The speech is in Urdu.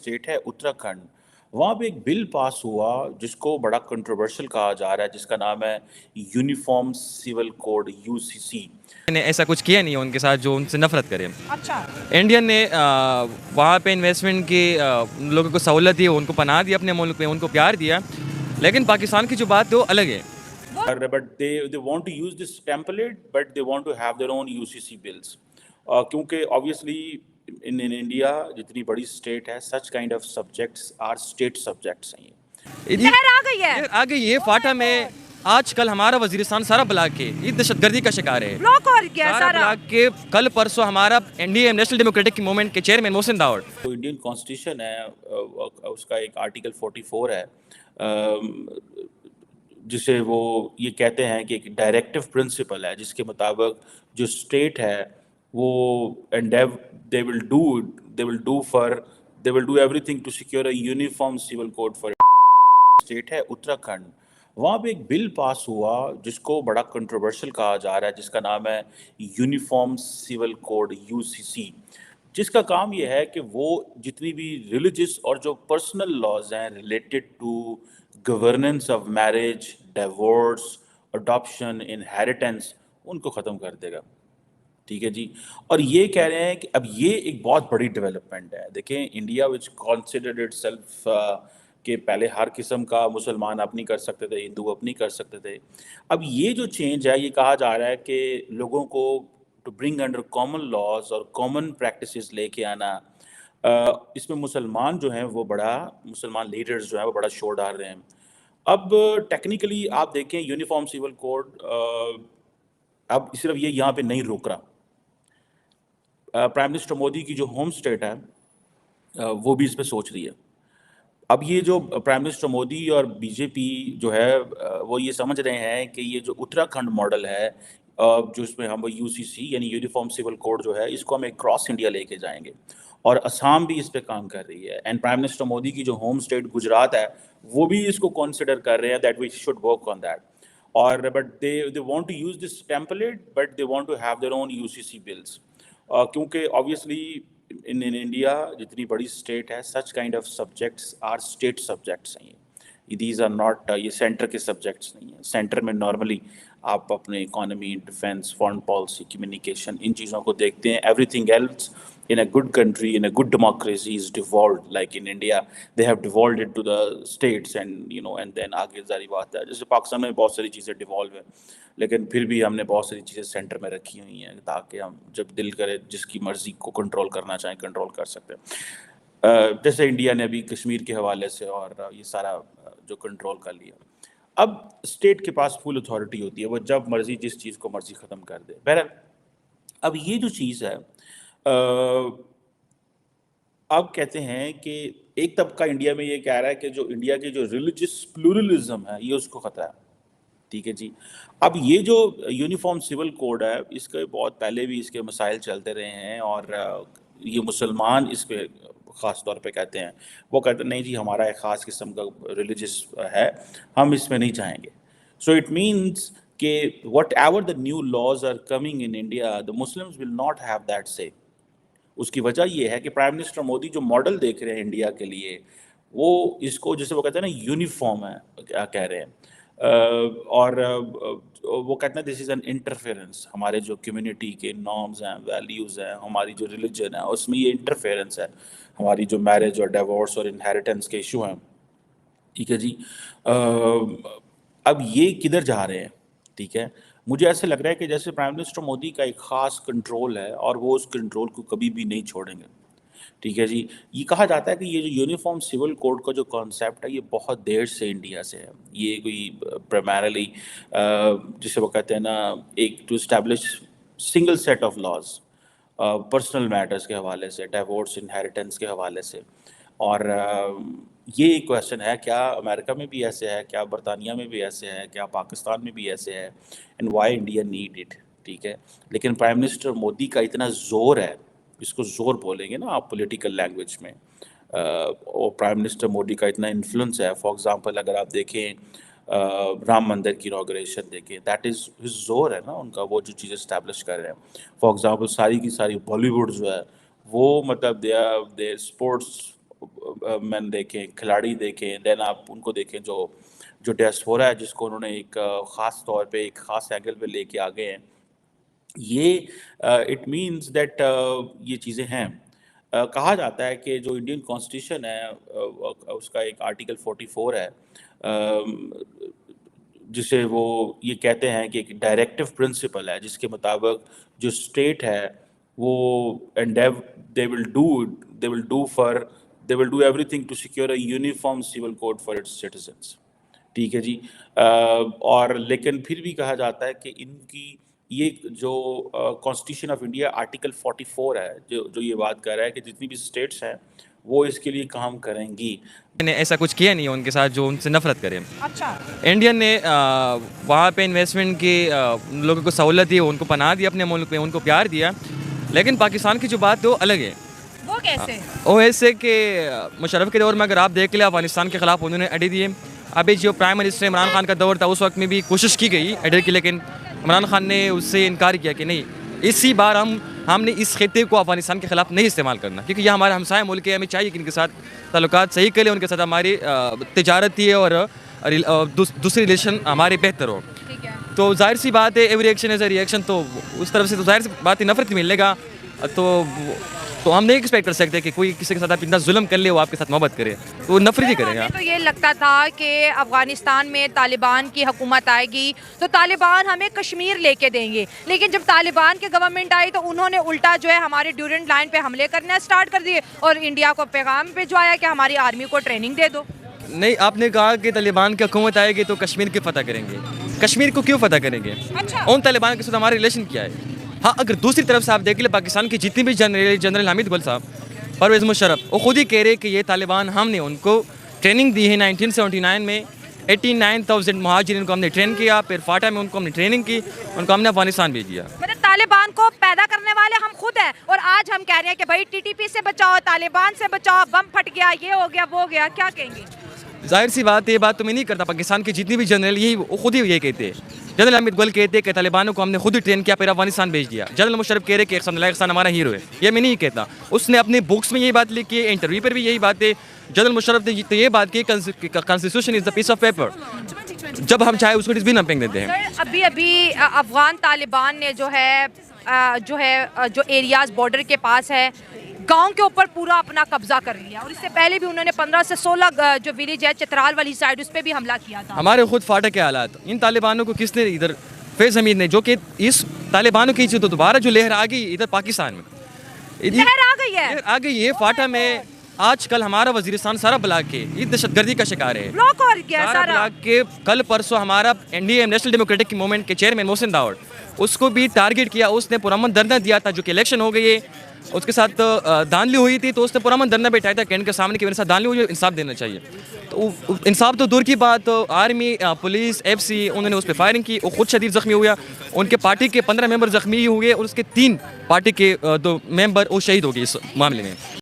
اسٹیٹ ہے اتراکھنڈ، وہاں پہ ایک بل پاس ہوا جس کو بڑا کنٹروورشل کہا جا رہا ہے، جس کا نام ہے یونیفارم سول کوڈ UCC۔ نے ایسا کچھ کیا نہیں ہے ان کے ساتھ جو ان سے نفرت کرے۔ اچھا انڈین نے وہاں پہ انویسٹمنٹ کی ان لوگوں کو سہولت دی، ان کو پناہ دی اپنے ملک میں، ان کو پیار دیا، لیکن پاکستان کی جو بات ہے وہ الگ ہے۔ But they want to use this template, but they want to have their own UCC bills. کیونکہ obviously in India جتنی بڑی state ہے such kind of subjects are state subjects ہیں یہ۔ لہر آ گئی ہے، آ گئی یہ فاٹا میں آج کل ہمارا وزیرستان سارا بلاک کے یہ دہشت گردی کا شکار ہے، بلاک اور کیا سارا سارا بلاک کے۔ کل پرسوں ہمارا NDA نیشنل ڈیموکریٹک موومنٹ کے چیئرمین محسن داوڑ، جو انڈین کانسٹیٹیوشن ہے اس کا ایک آرٹیکل 44 ہے جسے وہ یہ کہتے ہیں کہ ایک ڈائریکٹو پرنسپل ہے جس کے مطابق جو اسٹیٹ ہے وہ they will do everything to secure a uniform civil code for state ہے اتراکھنڈ، وہاں پہ ایک بل پاس ہوا جس کو بڑا کنٹروورشل کہا جا رہا ہے، جس کا نام ہے یونیفارم سول کوڈ UCC، جس کا کام یہ ہے کہ وہ جتنی بھی ریلیجس اور جو پرسنل لاز ہیں related to governance of marriage, divorce, adoption, inheritance, ان کو ختم کر دے گا۔ ٹھیک ہے جی، اور یہ کہہ رہے ہیں کہ اب یہ ایک بہت بڑی ڈیولپمنٹ ہے۔ دیکھیں India which considered it self کہ پہلے ہر قسم کا مسلمان اپنی کر سکتے تھے، ہندو اپنی کر سکتے تھے، اب یہ جو چینج ہے یہ کہا جا رہا ہے کہ لوگوں کو to bring under common laws اور کامن پریکٹسز لے کے آنا، اس میں مسلمان جو ہیں وہ بڑا، مسلمان لیڈرز جو ہیں وہ بڑا شور ڈال رہے ہیں۔ اب ٹیکنیکلی آپ دیکھیں یونیفارم سول کوڈ اب صرف یہ یہاں پہ نہیں روک رہا، پرائم منسٹر مودی کی جو ہوم اسٹیٹ ہے وہ بھی اس پہ سوچ رہی ہے۔ اب یہ جو پرائم منسٹر مودی اور BJP جو ہے وہ یہ سمجھ رہے ہیں کہ یہ جو اتراکھنڈ ماڈل ہے جو اس میں ہم UCC یعنی یونیفارم سول کوڈ جو ہے اس کو ہم ایک کراس انڈیا لے کے جائیں گے، اور اسام بھی اس پہ کام کر رہی ہے، اینڈ پرائم منسٹر مودی کی جو ہوم اسٹیٹ گجرات ہے وہ بھی اس کو کنسیڈر کر رہے ہیں that we should work on that, اور but they want to use this template but they want to have their own UCC bills، کیونکہ obviously in India جتنی بڑی اسٹیٹ ہے such kind of subjects are state subjects ہیں یہ، these are not یہ سینٹر کے سبجیکٹس نہیں ہیں۔ سینٹر میں نارملی آپ اپنے economy, defence, foreign policy, communication, ان چیزوں کو دیکھتے ہیں۔ Everything else in a good country, in a good democracy is devolved, like in India they have devolved it to the states and and then آگے ظاہری بات ہے جیسے پاکستان میں بہت ساری چیزیں ڈیوالو ہیں، لیکن پھر بھی ہم نے بہت ساری چیزیں سینٹر میں رکھی ہوئی ہیں تاکہ ہم جب دل کرے جس کی مرضی کو کنٹرول کرنا چاہیں کنٹرول کر سکتے ہیں، جیسے انڈیا نے ابھی کشمیر کے حوالے سے اور یہ سارا جو کنٹرول کر لیا۔ اب اسٹیٹ کے پاس فل اتھارٹی ہوتی ہے، وہ جب مرضی جس چیز کو مرضی ختم کر دے۔ بہرحال اب یہ جو چیز ہے اب کہتے ہیں کہ ایک طبقہ انڈیا میں یہ کہہ رہا ہے کہ جو انڈیا کی جو ریلیجس پلورلزم ہے یہ اس کو خطرہ ہے۔ ٹھیک ہے جی، اب یہ جو یونیفارم سول کوڈ ہے اس کے بہت پہلے بھی اس کے مسائل چلتے رہے ہیں، اور یہ مسلمان اس پہ خاص طور پہ کہتے ہیں، وہ کہتے ہیں نہیں جی ہمارا ایک خاص قسم کا ریلیجس ہے، ہم اس میں نہیں چاہیں گے۔ سو اٹ مینس کہ whatever the new laws are coming in India the Muslims will not have that say. اس کی وجہ یہ ہے کہ پرائم منسٹر مودی جو ماڈل دیکھ رہے ہیں انڈیا کے لیے وہ اس کو جسے وہ کہتے ہیں نا یونیفارم ہے، کیا کہہ رہے ہیں، اور وہ کہتے ہیں دس از این انٹرفیئرنس، ہمارے جو کمیونٹی کے نارمز ہیں، ویلیوز ہیں، ہماری جو ریلیجن ہے اس میں یہ انٹرفیئرنس ہے، ہماری جو میرج اور ڈیورس اور انہیریٹنس کے ایشو ہیں۔ ٹھیک ہے جی، اب یہ کدھر جا رہے ہیں؟ ٹھیک ہے، مجھے ایسے لگ رہا ہے کہ جیسے پرائم منسٹر مودی کا ایک خاص کنٹرول ہے اور وہ اس کنٹرول کو کبھی بھی نہیں چھوڑیں گے۔ ٹھیک ہے جی، یہ کہا جاتا ہے کہ یہ جو یونیفارم سول کوڈ کا جو کانسیپٹ ہے یہ بہت دیر سے انڈیا سے ہے، یہ کوئی پرائمرلی جسے وہ کہتے ہیں نا ایک to establish single set of laws personal matters کے حوالے سے، ڈیورس، انہیریٹنس کے حوالے سے، اور یہ ایک کویشچن ہے کیا امریکہ میں بھی ایسے ہے، کیا برطانیہ میں بھی ایسے ہے، کیا پاکستان میں بھی ایسے ہے، and why India need it. ٹھیک ہے، لیکن پرائم منسٹر مودی کا اتنا زور ہے، اس کو زور بولیں گے نا آپ پولیٹیکل لینگویج میں، اور پرائم منسٹر مودی کا اتنا انفلوئنس ہے۔ فار ایگزامپل اگر آپ دیکھیں رام مندر کی انوگریشن دیکھیں، دیٹ از ہز زور ہے نا ان کا، وہ جو چیزیں اسٹیبلش کر رہے ہیں۔ فار ایگزامپل ساری کی ساری بالی ووڈ جو ہے وہ مطلب دے اسپورٹس مین دیکھیں, کھلاڑی دیکھیں, دین آپ ان کو دیکھیں جو ڈیاسپورا ہے جس کو انہوں نے ایک خاص طور پہ ایک خاص اینگل پہ لے کے آگے ہیں, یہ اٹ مینس دیٹ یہ چیزیں ہیں. کہا جاتا ہے کہ جو انڈین کانسٹیٹیوشن ہے اس کا ایک آرٹیکل 44 ہے جسے وہ یہ کہتے ہیں کہ ایک ڈائریکٹو پرنسپل ہے جس کے مطابق جو اسٹیٹ ہے وہ they will do everything to secure a uniform civil code for its citizens. ٹھیک ہے جی. اور لیکن پھر بھی کہا جاتا ہے کہ ان کی یہ جو کانسٹیٹیوشن آف انڈیا آرٹیکل 44 ہے جو یہ بات کر رہا ہے کہ جتنی بھی اسٹیٹس ہیں وہ اس کے لیے کام کریں گی. نے ایسا کچھ کیا نہیں ان کے ساتھ جو ان سے نفرت کرے. اچھا, انڈین نے وہاں پہ انویسٹمنٹ کی لوگوں کو سہولت دی, ان کو پناہ دی اپنے ملک میں, ان کو پیار دیا. لیکن پاکستان کی جو بات ہے وہ الگ ہے. وہ کیسے؟ وہ ایسے کہ مشرف کے دور میں اگر آپ دیکھ لیں افغانستان کے خلاف انہوں نے اڈے دیے. ابھی جو پرائم منسٹر عمران خان کا دور تھا اس وقت میں بھی کوشش کی گئی اڈے کی, لیکن عمران خان نے اس سے انکار کیا کہ نہیں, اسی بار ہم نے اس خطے کو افغانستان کے خلاف نہیں استعمال کرنا, کیونکہ یہ ہمارا ہمسایہ ملک ہے, ہمیں چاہیے کہ ان کے ساتھ تعلقات صحیح کریں, ان کے ساتھ ہماری تجارتی اور دوسری ریلیشن ہمارے بہتر ہو. تو ظاہر سی بات ہے every action as a reaction, تو اس طرف سے تو ظاہر سی بات ہے نفرت ملے گا. تو ہم نہیں ایکسپیکٹ کر سکتے کہ کوئی کسی کے ساتھ آپ اتنا ظلم کر لے وہ آپ کے ساتھ محبت کرے, تو وہ نفرت ہی کرے گا. تو یہ لگتا تھا کہ افغانستان میں طالبان کی حکومت آئے گی تو طالبان ہمیں کشمیر لے کے دیں گے, لیکن جب طالبان کی گورنمنٹ آئی تو انہوں نے الٹا جو ہے ہمارے ڈیورنٹ لائن پہ حملے کرنا اسٹارٹ کر دیے اور انڈیا کو پیغام بھجوایا کہ ہماری آرمی کو ٹریننگ دے دو. نہیں, آپ نے کہا کہ طالبان کی حکومت آئے گی تو کشمیر کی فتح کریں گے. کشمیر کو کیوں فتح کریں گے؟ ان طالبان کے ساتھ ہمارا ریلیشن کیا ہے؟ ہاں, اگر دوسری طرف سے آپ دیکھ لیں پاکستان کی جتنی بھی جنرل حامد گل صاحب, پرویز مشرف, وہ خود ہی کہہ رہے کہ یہ طالبان ہم نے ان کو ٹریننگ دی ہے 1979 میں. 89,000 مہاجرین کو ہم نے ٹرین کیا, پھر فاٹا میں ان کو ہم نے ٹریننگ کی, ان کو ہم نے افغانستان بھیج دیا. مطلب طالبان کو پیدا کرنے والے ہم خود ہیں, اور آج ہم کہہ رہے ہیں کہ بھائی ٹی ٹی پی سے بچاؤ, طالبان سے بچاؤ, بم پھٹ گیا, یہ ہو گیا, وہ ہو گیا, کیا کہیں گے؟ ظاہر سی بات ہے, یہ بات تو میں نہیں کرتا. پاکستان کے جتنی بھی جنرل یہی خود ہی یہ کہتے ہیں. جنرل حامد گل کہتے ہیں کہ طالبانوں کو ہم نے خود ہی ٹرین کیا, پھر افغانستان بھیج دیا. جنرل مشرف کہہ رہے کہ احسان اللہ احسان ہمارا ہیرو ہے. یہ میں نہیں کہتا, اس نے اپنے بکس میں یہی بات لکھی ہے, انٹرویو پر بھی یہی بات ہے. جنرل مشرف نے یہ بات کی constitution is the piece of paper, جب ہم چاہے اس کو ڈسبن ہم پھینک دیتے ہیں. ابھی افغان طالبان نے جو ایریاز بارڈر کے پاس ہے گاؤں کے اوپر پورا اپنا قبضہ کر لیا, اور اس سے پہلے بھی انہوں نے 15 سے 16 جو ولیج ہے چترال والی سائڈ اس پہ بھی حملہ کیا تھا. ہمارے خود فاٹا کے حالات, ان طالبانوں کو کس نے ادھر فیض حمید نے, جو کہ اس طالبانوں کی جو دوبارہ جو لہر آ گئی ادھر پاکستان میں, لہر آ گئی ہے فاٹا میں. آج کل ہمارا وزیرستان سارا بلاک کے یہ دہشت گردی کا شکار ہے. بلاک اور کیا سارا بلاک کے. کل پرسوں ہمارا NDA نیشنل ڈیموکریٹک موومنٹ کے چیئرمین محسن داوڑ, اس کو بھی ٹارگٹ کیا, اس نے پرامن دھرنا دیا تھا, جو کہ الیکشن ہو گئی ہے, اس کے ساتھ دھاندلی ہوئی تھی, تو اس نے پرامن دھرنا بیٹھایا تھا کینٹ کے سامنے کہ میرے ساتھ دھاندلی ہوئی, انصاف دینا چاہیے. تو انصاف تو دور کی بات, آرمی, پولیس, FC انہوں نے اس پہ فائرنگ کی, وہ خود شدید زخمی ہوا. ان کے پارٹی کے 15 ممبر زخمی ہوئے اور اس کے 3 پارٹی کے 2 ممبر وہ شہید ہو گئے اس معاملے میں.